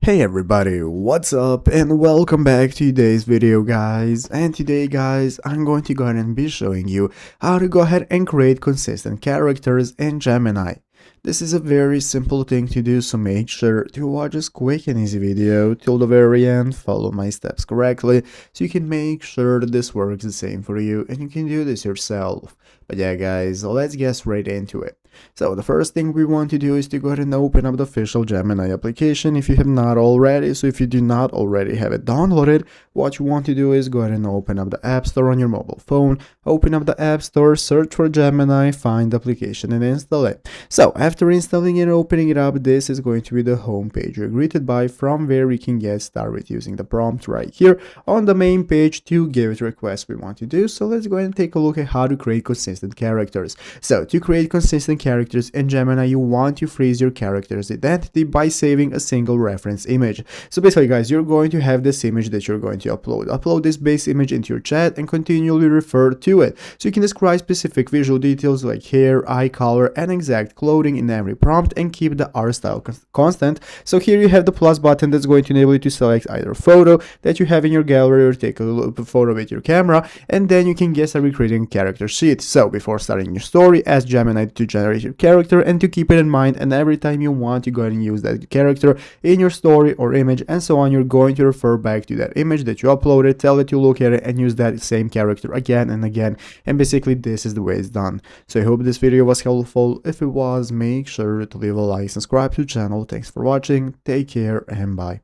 Hey everybody, what's up and welcome back to today's video guys. And today guys, I'm going to go ahead and be showing you how to go ahead and create consistent characters in Gemini. This is a very simple thing to do, so make sure to watch this quick and easy video till the very end, follow my steps correctly, so you can make sure that this works the same for you and you can do this yourself. But yeah guys, let's get straight into it. So the first thing we want to do is to go ahead and open up the official Gemini application if you have not already. So if you do not already have it downloaded, what you want to do is go ahead and open up the App Store on your mobile phone, open up the App Store, search for Gemini, find the application and install it. So after installing and opening it up, this is going to be the home page you're greeted by, from where we can get started using the prompt right here on the main page to give it requests we want to do. So let's go ahead and take a look at how to create consistent characters. So to create consistent characters in Gemini, you want to freeze your character's identity by saving a single reference image. So basically guys, you're going to have this image that you're going to upload this base image into your chat and continually refer to it. So you can describe specific visual details like hair, eye color and exact clothing in every prompt and keep the art style constant. So here you have the plus button that's going to enable you to select either a photo that you have in your gallery or take a photo with your camera, and then you can get started creating a character sheet. So before starting your story, ask Gemini to generate your character and to keep it in mind, and every time you want to go ahead and use that character in your story or image and so on, you're going to refer back to that image that you uploaded, tell it to look at it and use that same character again and again, and basically this is the way it's done. So I hope this video was helpful. If it was, make sure to leave a like, subscribe to the channel. Thanks for watching, take care and bye.